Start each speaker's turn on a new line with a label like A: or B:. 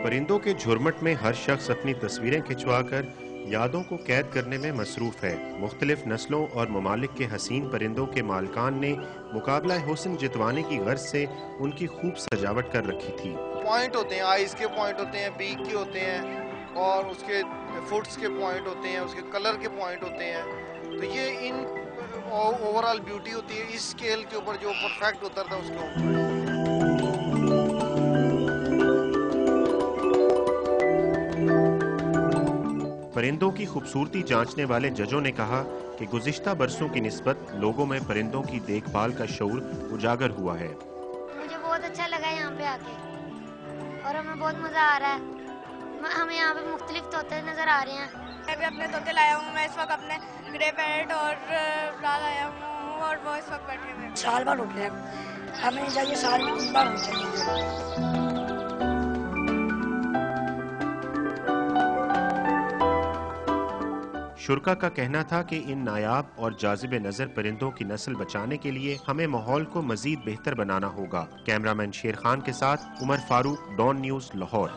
A: परिंदों के झुरमुट में हर शख्स अपनी तस्वीरें खिंचवाकर यादों को कैद करने में मसरूफ है। मुख्तलिफ नस्लों और ममालिक के हसीन परिंदों के मालिकान ने मुकाबला हुस्न जितवाने की गर्ज से उनकी खूब सजावट कर रखी थी।
B: पॉइंट होते हैं, आइज के पॉइंट होते हैं, बीक के होते हैं और उसके फुट्स के पॉइंट होते हैं, उसके कलर के पॉइंट होते हैं। तो ये इन ओवरऑल ब्यूटी होती है इस स्केल के ऊपर जो परफेक्ट उतरता है उसके ऊपर।
A: परिंदों की खूबसूरती जांचने वाले जजों ने कहा कि गुज़िश्ता बरसों की निस्बत लोगों में परिंदों की देखभाल का शऊर उजागर हुआ है।
C: मुझे बहुत अच्छा लगा यहाँ पे आके और हमें बहुत मज़ा आ रहा है। हमें यहाँ पे मुख्तलिफ तोते नज़र आ रहे हैं।
D: मैं भी अपने तोते लाया हूँ। मैं इस वक्त अपने ग्रे पैरेट और रात आया हूँ और वो इस वक्त बैठे हुए हैं।
E: साल भर उठने हमें चाहिए, साल में 3 बार होनी चाहिए।
A: शुरका का कहना था कि इन नायाब और जाज़िब नज़र परिंदों की नस्ल बचाने के लिए हमें माहौल को मज़ीद बेहतर बनाना होगा। कैमरामैन शेर खान के साथ उमर फारूक, डॉन न्यूज़, लाहौर।